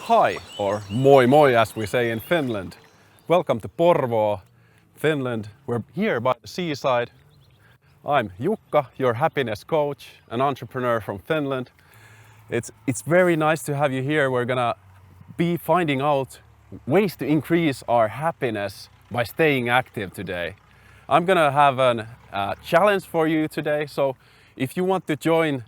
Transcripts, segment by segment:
Hi, or moi moi as we say in Finland. Welcome to Porvoo, Finland. We're here by the seaside. I'm Jukka, your happiness coach, an entrepreneur from Finland. It's very nice to have you here. We're gonna be finding out ways to increase our happiness by staying active today. I'm gonna have a challenge for you today, so if you want to join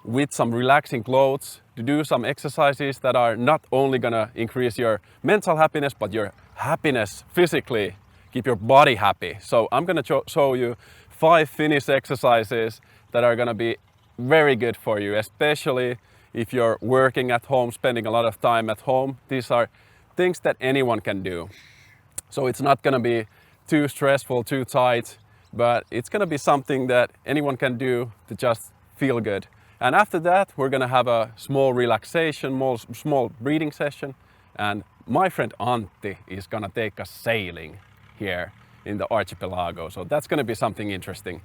with some relaxing clothes, to do some exercises that are not only gonna increase your mental happiness, but your happiness physically, keep your body happy. So I'm gonna show you 5 Finnish exercises that are gonna be very good for you, especially if you're working at home, spending a lot of time at home. These are things that anyone can do. So it's not gonna be too stressful, too tight, but it's gonna be something that anyone can do to just feel good. And after that, we're gonna have a small relaxation, small breathing session. And my friend Antti is gonna take us sailing here in the archipelago. So that's gonna be something interesting.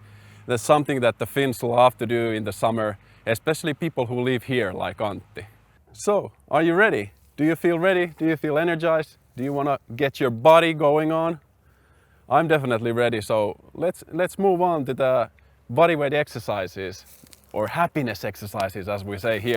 That's something that the Finns love to do in the summer, especially people who live here like Antti. So, are you ready? Do you feel ready? Do you feel energized? Do you wanna get your body going on? I'm definitely ready, so let's move on to the bodyweight exercises, or happiness exercises as we say here.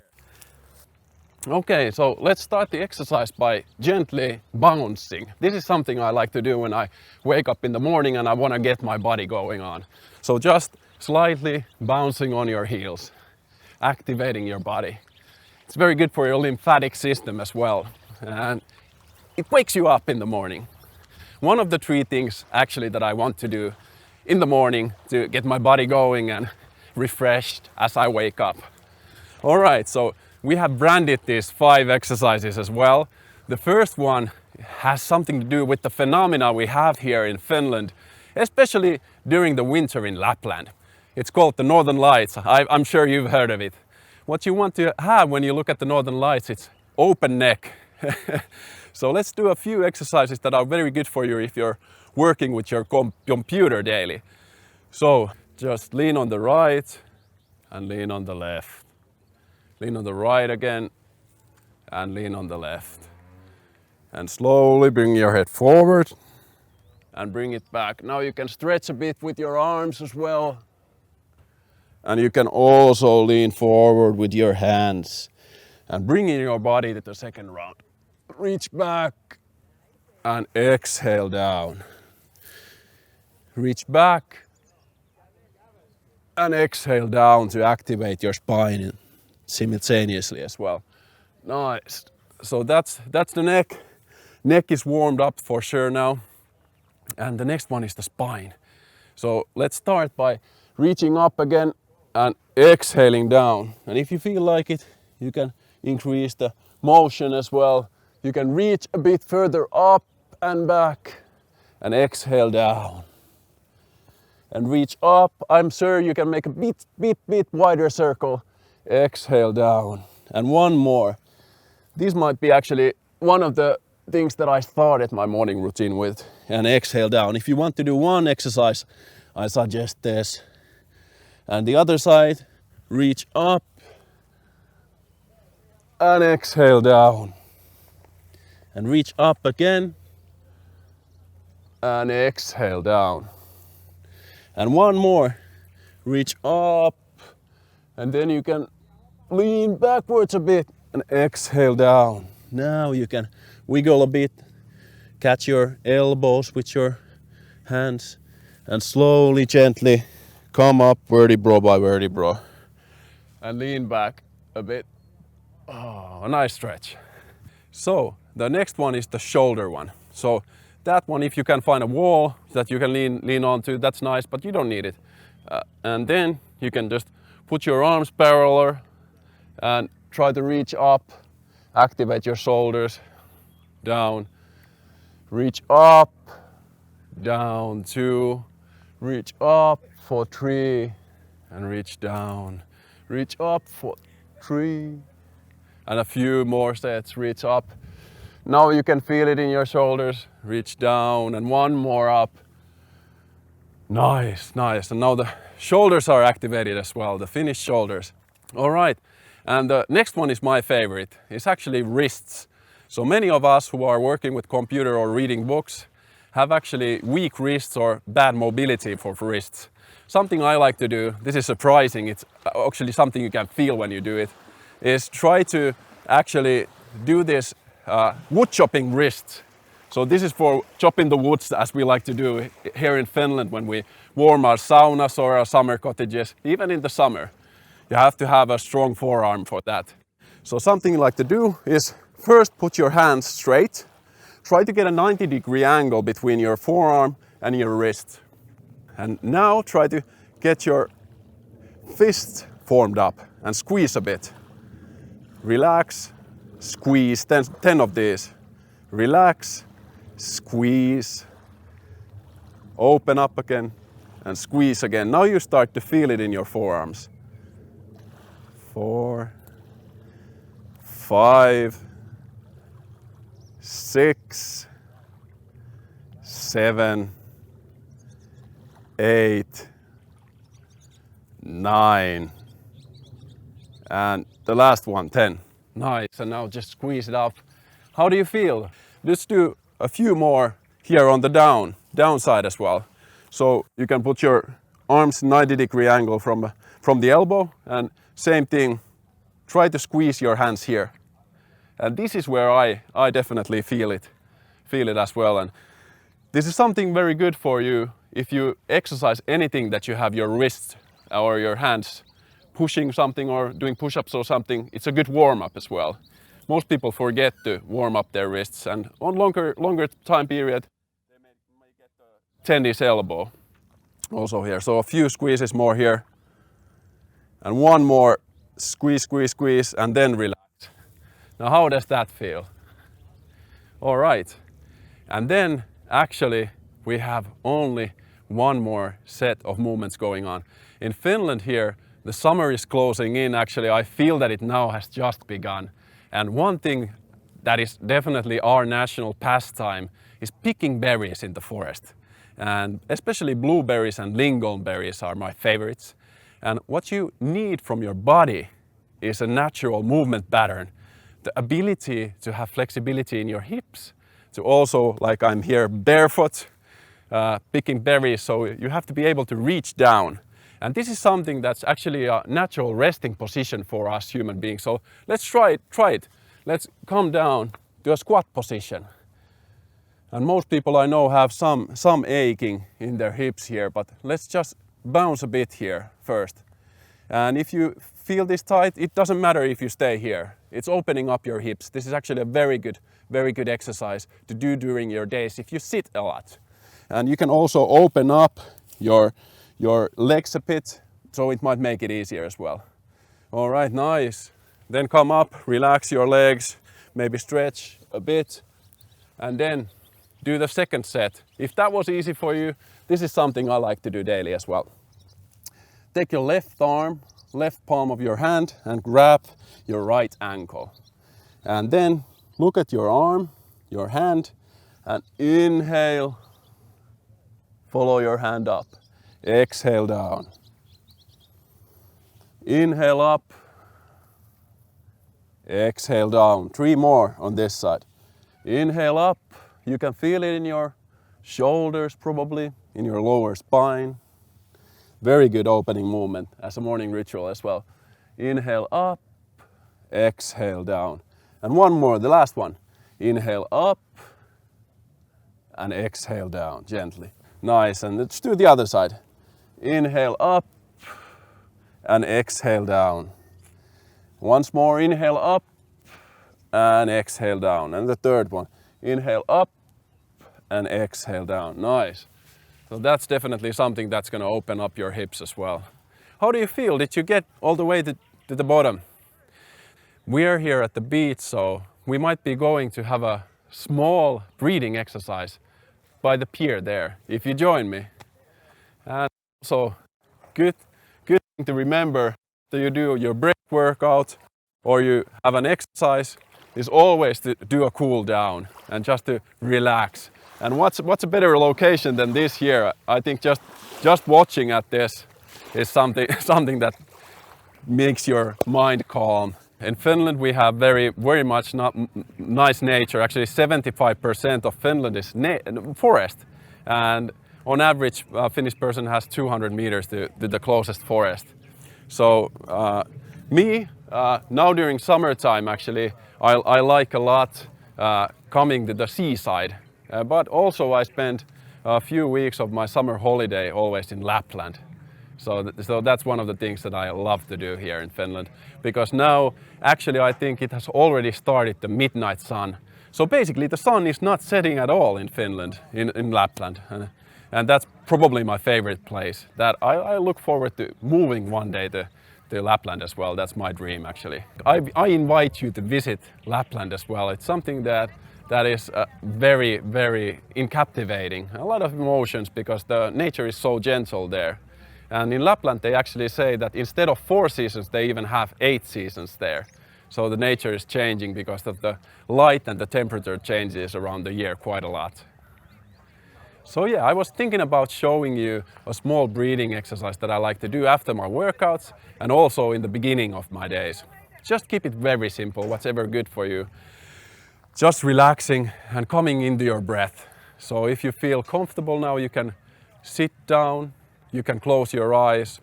Okay, so let's start the exercise by gently bouncing. This is something I like to do when I wake up in the morning and I want to get my body going on. So just slightly bouncing on your heels, activating your body. It's very good for your lymphatic system as well, and it wakes you up in the morning. One of the 3 things actually that I want to do in the morning to get my body going and refreshed as I wake up. All right, so we have branded these 5 exercises as well. The first one has something to do with the phenomena we have here in Finland, especially during the winter in Lapland. It's called the Northern Lights. I'm sure you've heard of it. What you want to have when you look at the Northern Lights, it's open neck. So let's do a few exercises that are very good for you if you're working with your computer daily. So just lean on the right and lean on the left. Lean on the right again and lean on the left. And slowly bring your head forward and bring it back. Now you can stretch a bit with your arms as well. And you can also lean forward with your hands and bringing your body to the second round. Reach back and exhale down. Reach back and exhale down to activate your spine simultaneously as well. Nice. So that's the neck. Neck is warmed up for sure now. And the next one is the spine. So let's start by reaching up again and exhaling down. And if you feel like it, you can increase the motion as well. You can reach a bit further up and back and exhale down. And reach up. I'm sure you can make a bit wider circle. Exhale down. And one more. This might be actually one of the things that I started my morning routine with. And exhale down. If you want to do one exercise, I suggest this. And the other side, reach up and exhale down. And reach up again and exhale down. And one more, reach up and then you can lean backwards a bit and exhale down. Now you can wiggle a bit, catch your elbows with your hands and slowly, gently come up vertebra by vertebra and lean back a bit. Oh, a nice stretch. So the next one is the shoulder one. So that one, if you can find a wall that you can lean onto, that's nice, but you don't need it. And then you can just put your arms parallel and try to reach up, activate your shoulders, down, reach up, down, 2, reach up for 3, and reach down, reach up for 3, and a few more sets, reach up. Now you can feel it in your shoulders, reach down and one more up. Nice, nice. And now the shoulders are activated as well, the Finnish shoulders. All right, and the next one is my favorite. It's actually wrists. So many of us who are working with computer or reading books have actually weak wrists or bad mobility for wrists. Something I like to do, this is surprising, it's actually something you can feel when you do it, is try to actually do this wood chopping wrist. So this is for chopping the woods, as we like to do here in Finland when we warm our saunas or our summer cottages, even in the summer. You have to have a strong forearm for that. So something you like to do is first put your hands straight. Try to get a 90-degree angle between your forearm and your wrist. And now try to get your fist formed up and squeeze a bit. Relax, squeeze, 10 of these. Relax, squeeze, open up again and squeeze again. Now you start to feel it in your forearms. 4, 5, 6, 7, 8, 9, and the last one, 10. Nice, and now just squeeze it up. How do you feel? Let's do a few more here on the downside as well. So you can put your arms 90-degree angle from the elbow, and same thing, try to squeeze your hands here. And this is where I definitely feel it as well. And this is something very good for you if you exercise anything that you have your wrists or your hands pushing something or doing push-ups or something. It's a good warm-up as well. Most people forget to warm up their wrists, and on longer time period they may get a tennis elbow also here. So a few squeezes more here and one more squeeze, squeeze, squeeze, and then relax. Now how does that feel? All right, and then actually we have only one more set of movements going on. In Finland here, the summer is closing in. Actually, I feel that it now has just begun. And one thing that is definitely our national pastime is picking berries in the forest. And especially blueberries and lingonberries are my favorites. And what you need from your body is a natural movement pattern. The ability to have flexibility in your hips, to also, like I'm here barefoot, picking berries, so you have to be able to reach down. And this is something that's actually a natural resting position for us human beings. So let's try it. Let's come down to a squat position. And most people I know have some aching in their hips here, but let's just bounce a bit here first. And if you feel this tight, it doesn't matter if you stay here. It's opening up your hips. This is actually a very good exercise to do during your days if you sit a lot. And you can also open up your legs a bit, so it might make it easier as well. All right, nice. Then come up, relax your legs, maybe stretch a bit, and then do the second set. If that was easy for you, this is something I like to do daily as well. Take your left arm, left palm of your hand, and grab your right ankle. And then look at your arm, your hand, and inhale, follow your hand up. Exhale down. Inhale up. Exhale down. 3 more on this side. Inhale up. You can feel it in your shoulders probably, in your lower spine. Very good opening movement as a morning ritual as well. Inhale up. Exhale down. And one more, the last one. Inhale up and exhale down gently. Nice, and let's do the other side. Inhale up and exhale down. Once more, inhale up and exhale down. And the third one, inhale up and exhale down. Nice. So that's definitely something that's going to open up your hips as well. How do you feel? Did you get all the way to the bottom? We are here at the beach, so we might be going to have a small breathing exercise by the pier there, if you join me. And also, good thing to remember that you do your break workout or you have an exercise is always to do a cool down and just to relax. And what's a better location than this here? I think just watching at this is something that makes your mind calm In Finland we have very much nice nature. Actually 75% of Finland is forest, and on average a Finnish person has 200 meters to the closest forest. So now during summertime actually I like a lot coming to the seaside, but also I spend a few weeks of my summer holiday always in Lapland. So that's one of the things that I love to do here in Finland, because now actually I think it has already started the midnight sun. So basically the sun is not setting at all in Finland, in Lapland. And that's probably my favorite place. That I look forward to moving one day to Lapland as well. That's my dream actually. I invite you to visit Lapland as well. It's something that is very captivating. A lot of emotions because the nature is so gentle there. And in Lapland they actually say that instead of 4 seasons they even have 8 seasons there. So the nature is changing because of the light and the temperature changes around the year quite a lot. So yeah, I was thinking about showing you a small breathing exercise that I like to do after my workouts and also in the beginning of my days. Just keep it very simple, whatever good for you. Just relaxing and coming into your breath. So if you feel comfortable now, you can sit down, you can close your eyes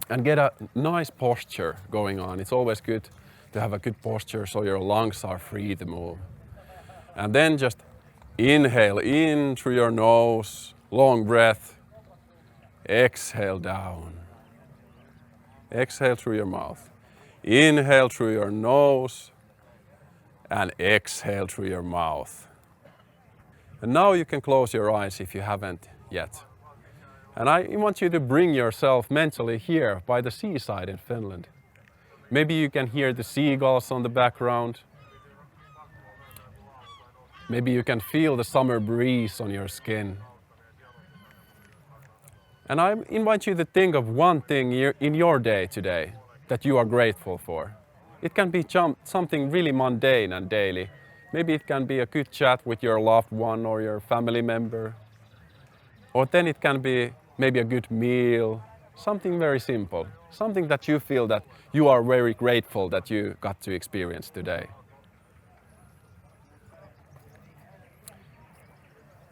and get a nice posture going on. It's always good to have a good posture so your lungs are free to move. And then just inhale in through your nose, long breath. Exhale down. Exhale through your mouth. Inhale through your nose and exhale through your mouth. And now you can close your eyes if you haven't yet. And I want you to bring yourself mentally here by the seaside in Finland. Maybe you can hear the seagulls on the background. Maybe you can feel the summer breeze on your skin. And I invite you to think of one thing in your day today that you are grateful for. It can be something really mundane and daily. Maybe it can be a good chat with your loved one or your family member. Or then it can be maybe a good meal, something very simple, something that you feel that you are very grateful that you got to experience today.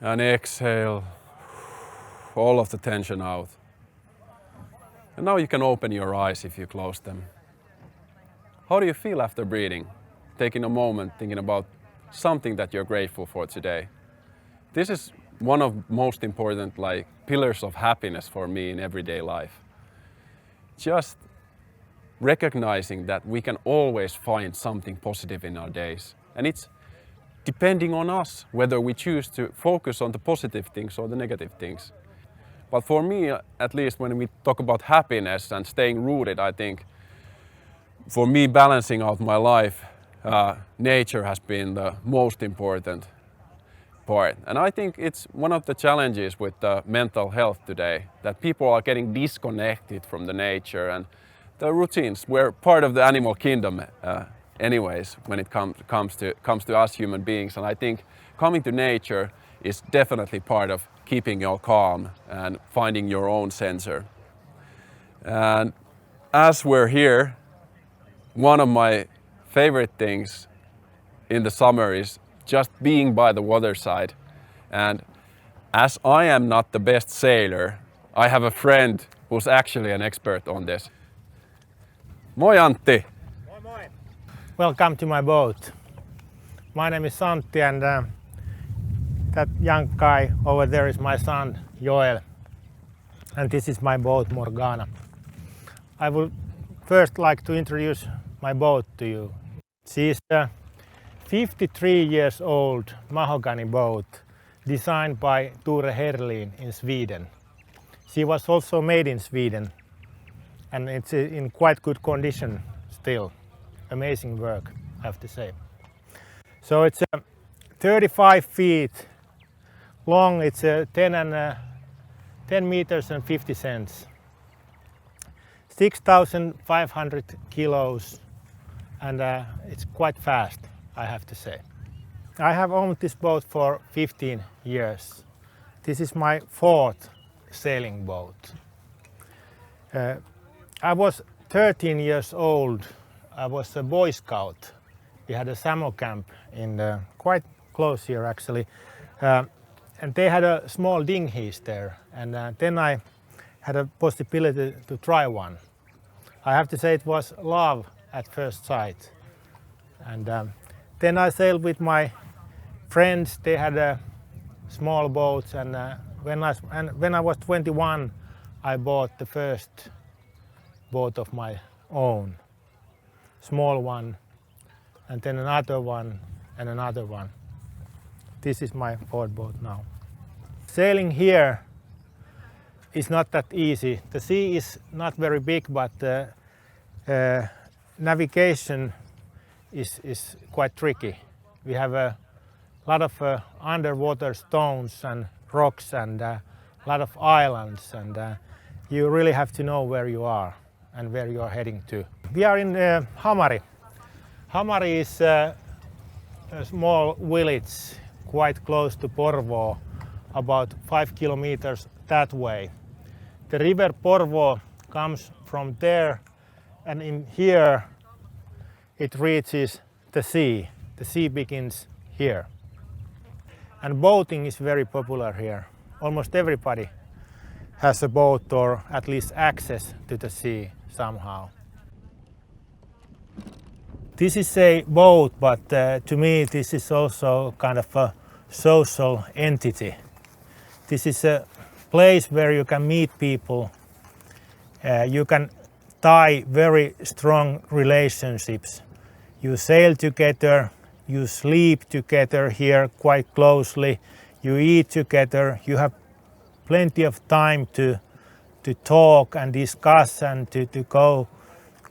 And exhale all of the tension out. And now you can open your eyes if you close them. How do you feel after breathing? Taking a moment thinking about something that you're grateful for today. This is one of most important pillars of happiness for me in everyday life. Just recognizing that we can always find something positive in our days. And it's depending on us whether we choose to focus on the positive things or the negative things. But for me, at least when we talk about happiness and staying rooted, I think for me balancing out my life, nature has been the most important part. And I think it's one of the challenges with mental health today, that people are getting disconnected from the nature and the routines. We're part of the animal kingdom anyways when it comes to us human beings. And I think coming to nature is definitely part of keeping your calm and finding your own center. And as we're here, one of my favorite things in the summer is just being by the waterside. And as I am not the best sailor, I have a friend who's actually an expert on this. Moi Antti! Moi moi! Welcome to my boat. My name is Antti, and that young guy over there is my son Joel. And this is my boat Morgana. I would first like to introduce my boat to you. She is a 53 years old mahogany boat designed by Ture Herlin in Sweden. She was also made in Sweden and it's in quite good condition still. Amazing work, I have to say. So it's 35 feet long, it's 10 meters and 50 cents. 6,500 kilos, and it's quite fast, I have to say. I have owned this boat for 15 years. This is my 4th sailing boat. I was 13 years old I was a Boy Scout. We had a summer camp in quite close here actually. And they had a small dinghies there. And then I had a possibility to try one. I have to say it was love at first sight. And then I sailed with my friends. They had small boats, and when I was 21, I bought the first boat of my own, small one, and then another one and another one. This is my fourth boat now. Sailing here is not that easy. The sea is not very big, but navigation is quite tricky. We have a lot of underwater stones and rocks and a lot of islands, and you really have to know where you are and where you are heading to. We are in Hamari. Hamari is a small village quite close to Porvoo, about 5 kilometers that way. The river Porvoo comes from there, and in here it reaches the sea. The sea begins here. And boating is very popular here. Almost everybody has a boat or at least access to the sea somehow. This is a boat, but to me this is also kind of a social entity. This is a place where you can meet people. You can tie very strong relationships. You sail together, you sleep together here quite closely, you eat together, you have plenty of time to talk and discuss and to go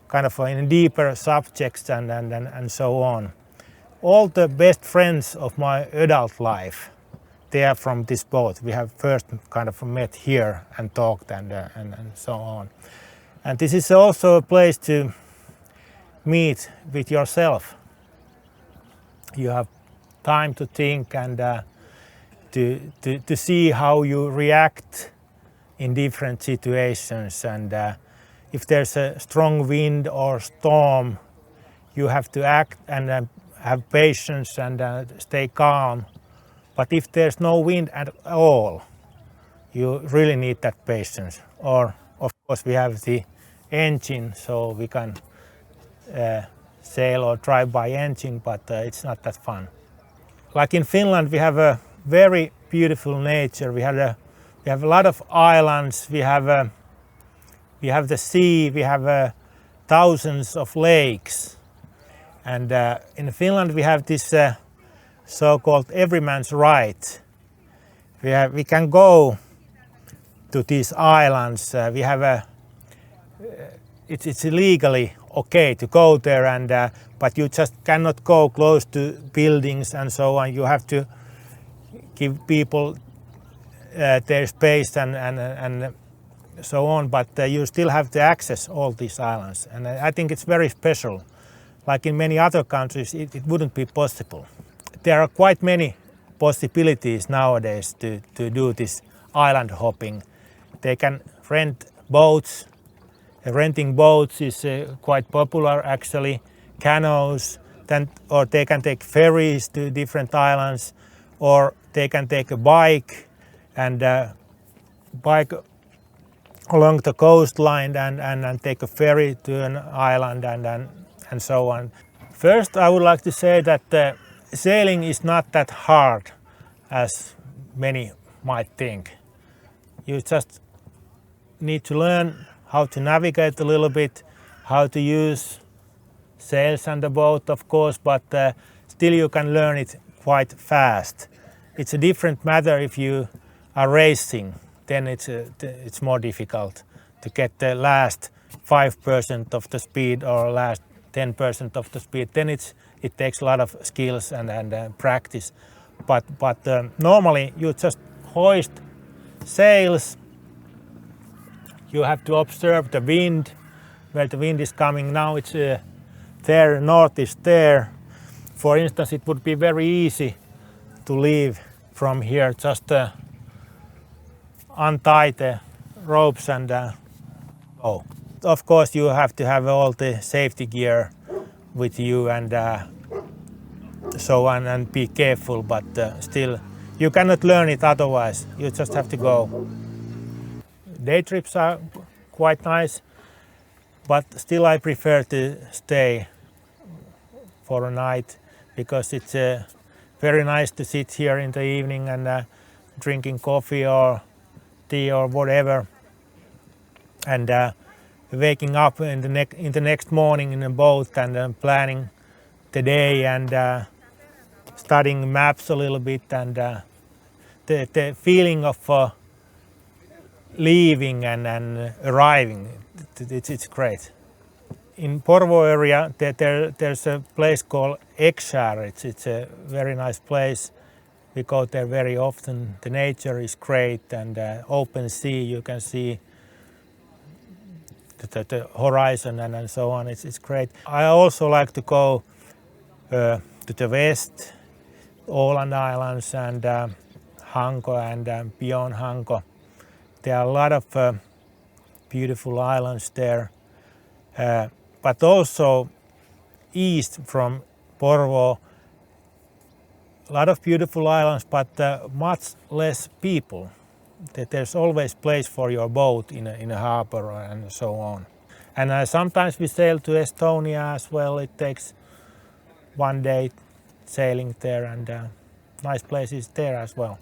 kind of in deeper subjects and so on. All the best friends of my adult life, they are from this boat. We have first kind of met here and talked and so on. And this is also a place to meet with yourself. You have time to think and to see how you react in different situations. And if there's a strong wind or storm, you have to act and have patience and stay calm. But if there's no wind at all, you really need that patience. Or of course we have the engine, so we can sail or drive by engine, but it's not that fun. Like in Finland, we have a very beautiful nature. We have a lot of islands. We have the sea. We have thousands of lakes. And in Finland, we have this so-called everyman's right. We can go to these islands. It's illegally okay to go there, but you just cannot go close to buildings and so on. You have to give people their space and so on, but you still have to access all these islands. And I think it's very special. Like in many other countries, it wouldn't be possible. There are quite many possibilities nowadays to do this island hopping. They can rent boats. Renting boats is quite popular actually, canoes, or they can take ferries to different islands, or they can take a bike and bike along the coastline and take a ferry to an island and so on. First, I would like to say that sailing is not that hard as many might think. You just need to learn how to navigate a little bit, how to use sails on the boat, of course, but still you can learn it quite fast. It's a different matter if you are racing, then it's more difficult to get the last 5% of the speed or last 10% of the speed. Then it takes a lot of skills and practice. But normally you just hoist sails. You have to observe the wind, where the wind is coming. Now it's there, north is there. For instance, it would be very easy to leave from here, just untie the ropes and go. Of course, you have to have all the safety gear with you and so on, and be careful, but still you cannot learn it otherwise. You just have to go. Day trips are quite nice, but still I prefer to stay for a night because it's very nice to sit here in the evening and drinking coffee or tea or whatever, and waking up in the next morning in a boat and planning the day and studying maps a little bit, and the feeling of leaving and arriving, it's great. In Porvoo area there's a place called Ekshär. It's a very nice place. We go there very often. The nature is great and open sea. You can see the horizon and so on. It's great. I also like to go to the west, Åland Islands and Hanko and beyond Hanko. There are a lot of beautiful islands there, but also east from Porvoo, a lot of beautiful islands, but much less people. There's always place for your boat in a harbor and so on. And sometimes we sail to Estonia as well. It takes one day sailing there, and nice places there as well.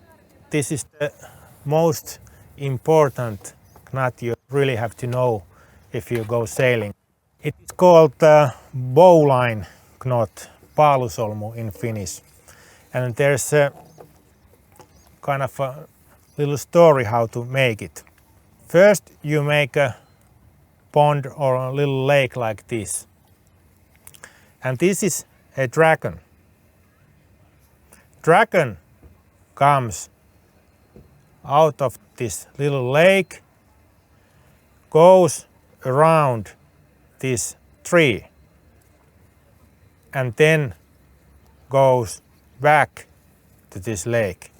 This is the most important knot you really have to know if you go sailing. It's called bowline knot, paalusolmu in Finnish. And there's a kind of a little story how to make it. First you make a pond or a little lake like this. And this is a dragon. Dragon comes out of this little lake, goes around this tree, and then goes back to this lake.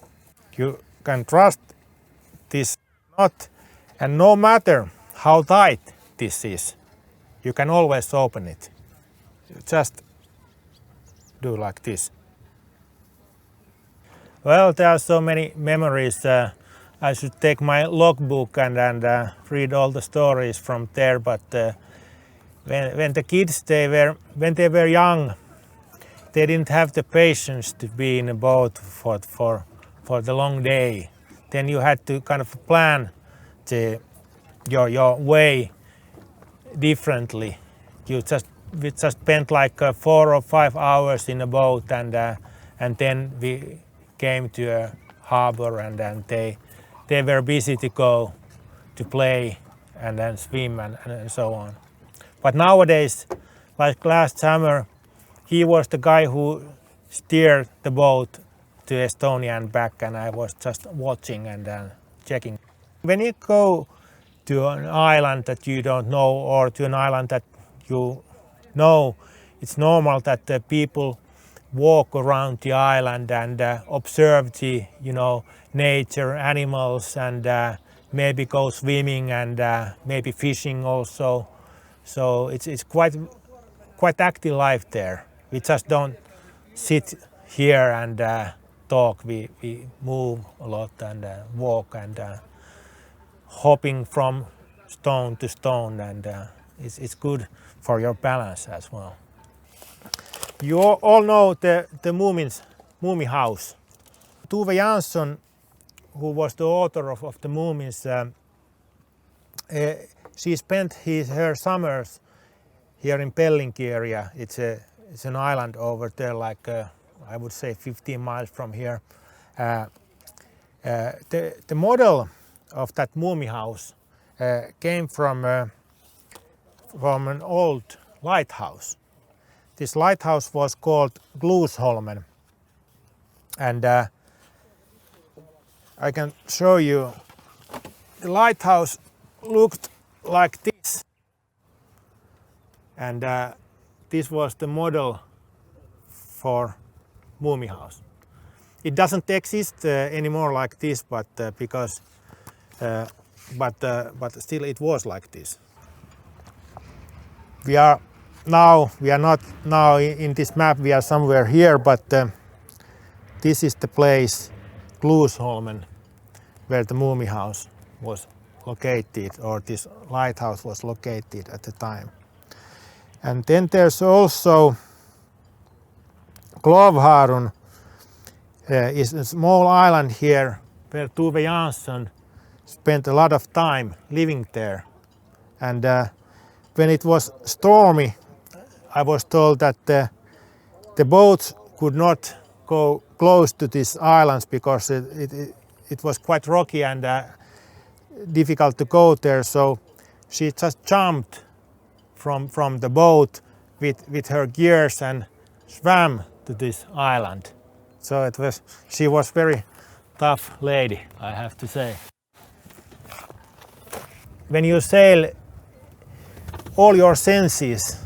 You can trust this knot, and no matter how tight this is, you can always open it. You just do like this. Well, there are so many memories. I should take my logbook and read all the stories from there, but when the kids when they were young, they didn't have the patience to be in a boat for the long day. Then you had to kind of plan your way differently. We just spent like 4 or 5 hours in a boat, and then we came to a harbor, and then they were busy to go to play and then swim and so on. But nowadays, like last summer, he was the guy who steered the boat to Estonia and back, and I was just watching and checking. When you go to an island that you don't know or to an island that you know, it's normal that the people walk around the island and observe the nature, animals, and maybe go swimming and maybe fishing also. So it's quite active life there. We just don't sit here and talk. We move a lot and walk and hopping from stone to stone, and it's good for your balance as well. You all know the Mummy House. Tove Jansson, who was the author of the Mummies, she spent her summers here in Pellinki area. It's an island over there, like I would say 15 miles from here. The model of that Mummy House came from an old lighthouse. This lighthouse was called Glusholmen, and I can show you. The lighthouse looked like this, and this was the model for Mummy House. It doesn't exist anymore like this, but still it was like this. We are now we are not now in this map. We are somewhere here, but this is the place, Kluusholmen, where the Mummy House was located, or this lighthouse was located at the time. And then there's also Klovharun, is a small island here where Tove Jansson spent a lot of time living there. And when it was stormy, I was told that the boats could not go close to these islands because it was quite rocky and difficult to go there. So she just jumped from the boat with her gears and swam to this island. So she was very tough lady, I have to say. When you sail, all your senses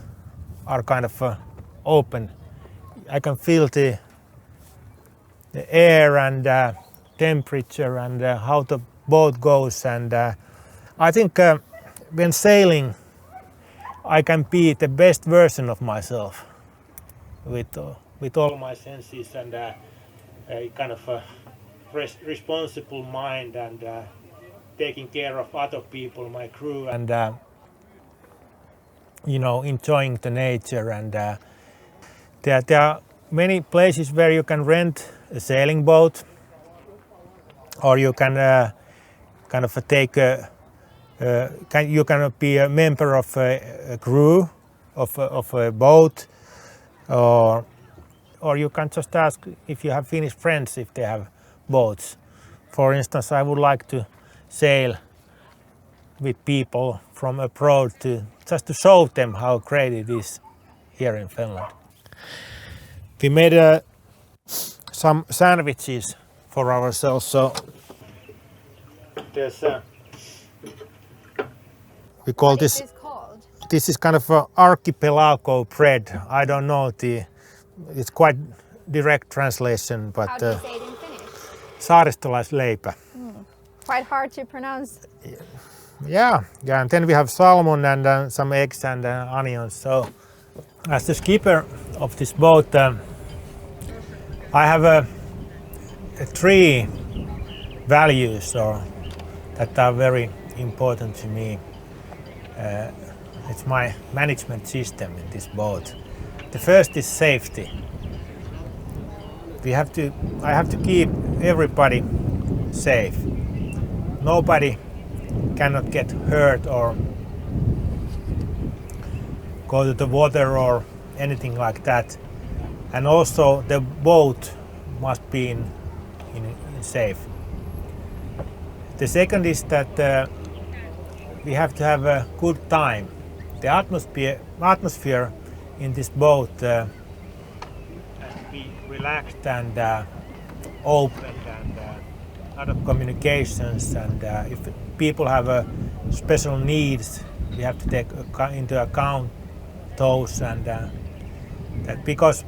are kind of open. I can feel the air and temperature and how the boat goes. And I think when sailing, I can be the best version of myself with all my senses and a kind of a responsible mind and taking care of other people, my crew, and enjoying the nature. And there are many places where you can rent a sailing boat, or you can kind of take you can be a member of a crew of a boat, or you can just ask if you have Finnish friends if they have boats. For instance, I would like to sail with people from abroad just to show them how great it is here in Finland. We made some sandwiches for ourselves. So there's we call this. What is this called? This is kind of an archipelago bread. I don't know it's quite direct translation, but How do you say it in Finnish? saaristolaisleipä. Quite hard to pronounce. Yeah, and then we have salmon and some eggs and onions. So, as the skipper of this boat, I have three values that are very important to me. It's my management system in this boat. The first is safety. I have to keep everybody safe. Nobody cannot get hurt or go to the water or anything like that. And also the boat must be in safe. The second is that we have to have a good time. The atmosphere in this boat has to be relaxed and open, and a lot of communications. And if people have special needs, we have to take into account those. And that because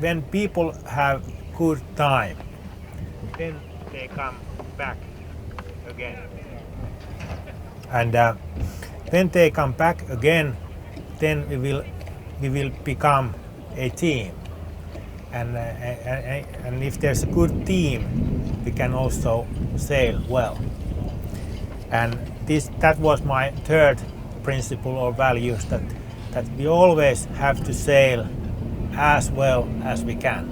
when people have good time, then they come back again. And when they come back again, then we will become a team. And if there's a good team, we can also sail well. And that was my third principle or values, that we always have to sail as well as we can.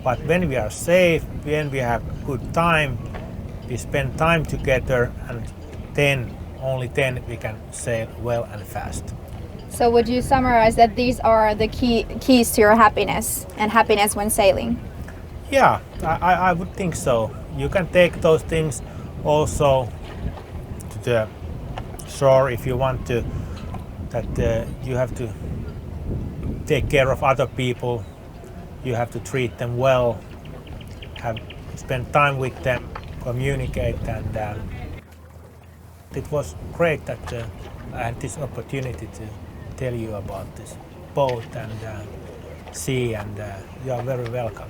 But when we are safe, when we have good time, we spend time together, and only then we can sail well and fast. So would you summarize that these are the keys to your happiness and happiness when sailing? Yeah, I would think so. You can take those things also to the shore if you want to, that you have to take care of other people, you have to treat them well, spend time with them, communicate, and it was great that I had this opportunity to tell you about this boat and sea, and you are very welcome.